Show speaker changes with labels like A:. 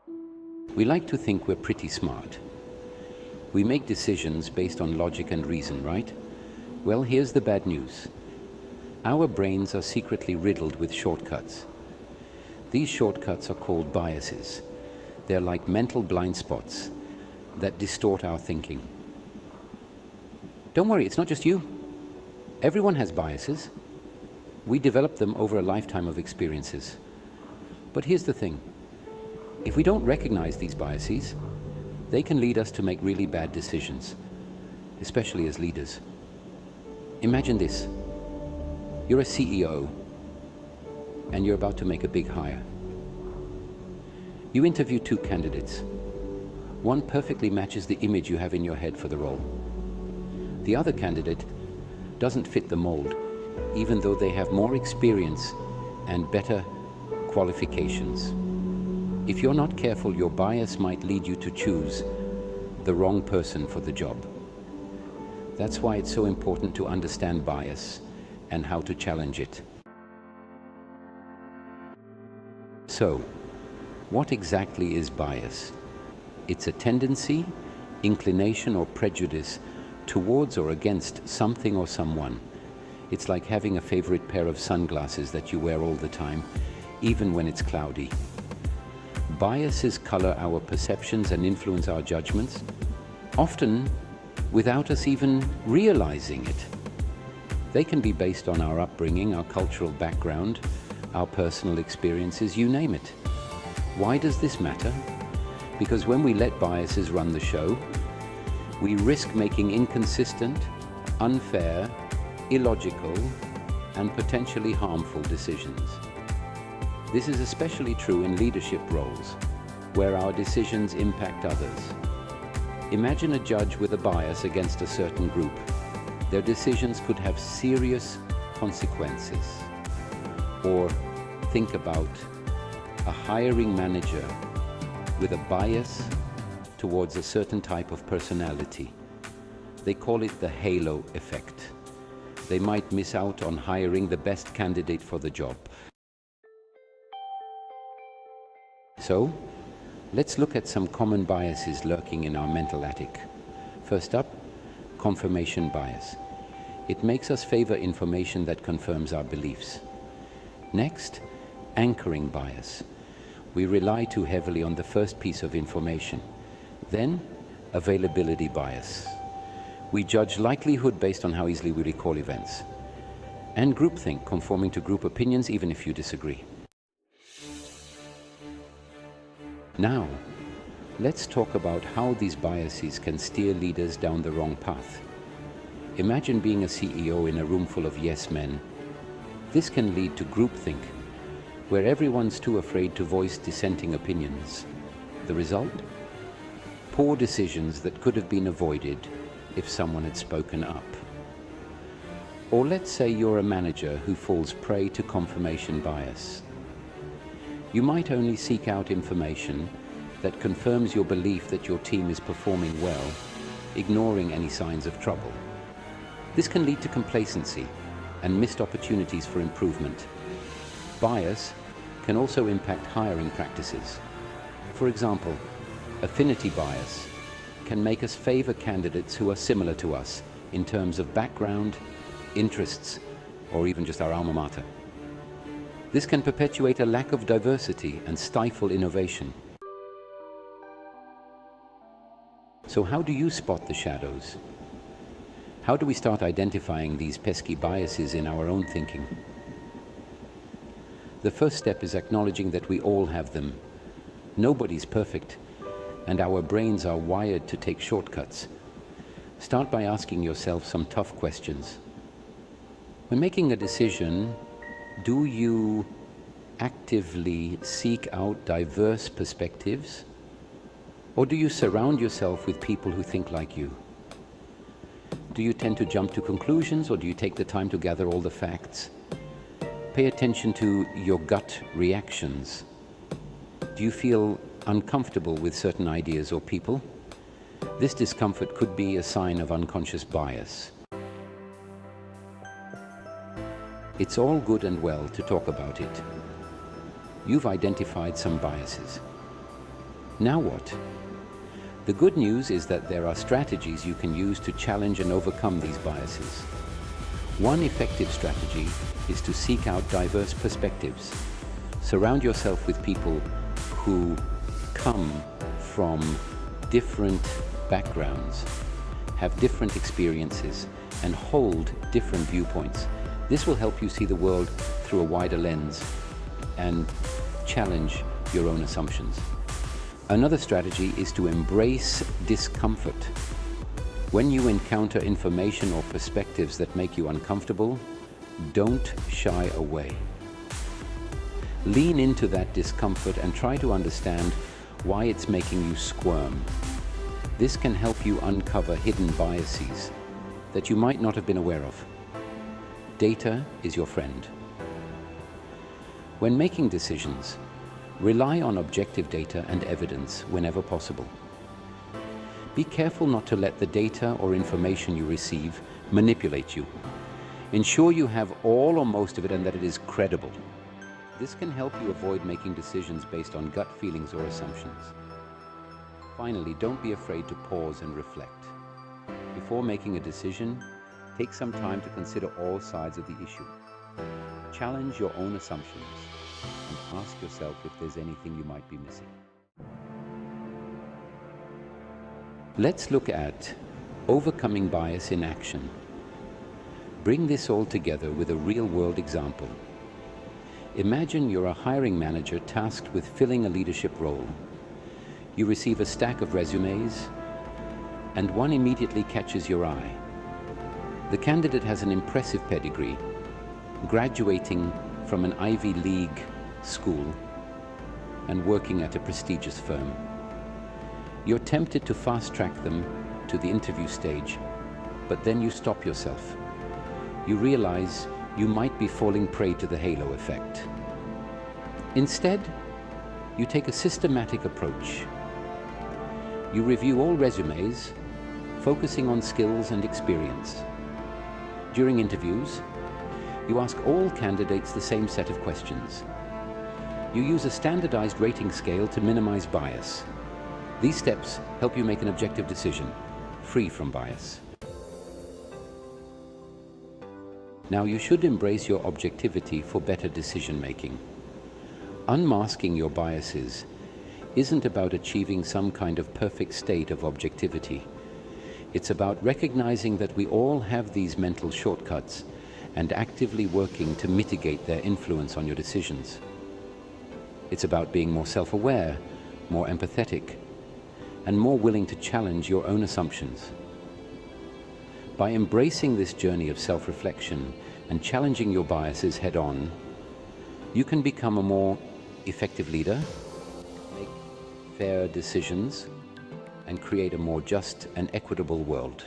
A: We like to think we're pretty smart. We make decisions based on logic and reason, right? Well, here's the bad news. Our brains are secretly riddled with shortcuts. These shortcuts are called biases. They're like mental blind spots that distort our thinking. Don't worry, it's not just you. Everyone has biases. We develop them over a lifetime of experiences. But here's the thing. If we don't recognize these biases, they can lead us to make really bad decisions, especially as leaders. Imagine this. You're a CEO and you're about to make a big hire. You interview two candidates. One perfectly matches the image you have in your head for the role. The other candidate doesn't fit the mold, even though they have more experience and better qualifications. If you're not careful, your bias might lead you to choose the wrong person for the job. That's why it's so important to understand bias and how to challenge it. So, what exactly is bias? It's a tendency, inclination, or prejudice towards or against something or someone. It's like having a favorite pair of sunglasses that you wear all the time, even when it's cloudy. Biases color our perceptions and influence our judgments, often without us even realizing it. They can be based on our upbringing, our cultural background, our personal experiences, you name it. Why does this matter? Because when we let biases run the show, we risk making inconsistent, unfair, illogical, and potentially harmful decisions. This is especially true in leadership roles, where our decisions impact others. Imagine a judge with a bias against a certain group. Their decisions could have serious consequences. Or think about a hiring manager with a bias towards a certain type of personality. They call it the halo effect. They might miss out on hiring the best candidate for the job. So, let's look at some common biases lurking in our mental attic. First up, confirmation bias. It makes us favor information that confirms our beliefs. Next, anchoring bias. We rely too heavily on the first piece of information. Then, availability bias. We judge likelihood based on how easily we recall events. And groupthink, conforming to group opinions even if you disagree. Now, let's talk about how these biases can steer leaders down the wrong path. Imagine being a CEO in a room full of yes men. This can lead to groupthink, where everyone's too afraid to voice dissenting opinions. The result? Poor decisions that could have been avoided if someone had spoken up. Or let's say you're a manager who falls prey to confirmation bias. You might only seek out information that confirms your belief that your team is performing well, ignoring any signs of trouble. This can lead to complacency and missed opportunities for improvement. Bias can also impact hiring practices. For example, affinity bias can make us favor candidates who are similar to us in terms of background, interests, or even just our alma mater. This can perpetuate a lack of diversity and stifle innovation. So how do you spot the shadows? How do we start identifying these pesky biases in our own thinking? The first step is acknowledging that we all have them. Nobody's perfect, and our brains are wired to take shortcuts. Start by asking yourself some tough questions. When making a decision, do you actively seek out diverse perspectives? Or do you surround yourself with people who think like you? Do you tend to jump to conclusions, or do you take the time to gather all the facts? Pay attention to your gut reactions. Do you feel uncomfortable with certain ideas or people? This discomfort could be a sign of unconscious bias. It's all good and well to talk about it. You've identified some biases. Now what? The good news is that there are strategies you can use to challenge and overcome these biases. One effective strategy is to seek out diverse perspectives. Surround yourself with people who come from different backgrounds, have different experiences, and hold different viewpoints. This will help you see the world through a wider lens and challenge your own assumptions. Another strategy is to embrace discomfort. When you encounter information or perspectives that make you uncomfortable, don't shy away. Lean into that discomfort and try to understand why it's making you squirm. This can help you uncover hidden biases that you might not have been aware of. Data is your friend. When making decisions, rely on objective data and evidence whenever possible. Be careful not to let the data or information you receive manipulate you. Ensure you have all or most of it and that it is credible. This can help you avoid making decisions based on gut feelings or assumptions. Finally, don't be afraid to pause and reflect. Before making a decision, take some time to consider all sides of the issue. Challenge your own assumptions and ask yourself if there's anything you might be missing. Let's look at overcoming bias in action. Bring this all together with a real-world example. Imagine you're a hiring manager tasked with filling a leadership role. You receive a stack of resumes, and one immediately catches your eye. The candidate has an impressive pedigree, graduating from an Ivy League school and working at a prestigious firm. You're tempted to fast-track them to the interview stage, but then you stop yourself. You realize you might be falling prey to the halo effect. Instead, you take a systematic approach. You review all resumes, focusing on skills and experience. During interviews, you ask all candidates the same set of questions. You use a standardized rating scale to minimize bias. These steps help you make an objective decision, free from bias. Now, you should embrace your objectivity for better decision-making. Unmasking your biases isn't about achieving some kind of perfect state of objectivity. It's about recognizing that we all have these mental shortcuts and actively working to mitigate their influence on your decisions. It's about being more self-aware, more empathetic, and more willing to challenge your own assumptions. By embracing this journey of self-reflection and challenging your biases head-on, you can become a more effective leader, make fair decisions, and create a more just and equitable world.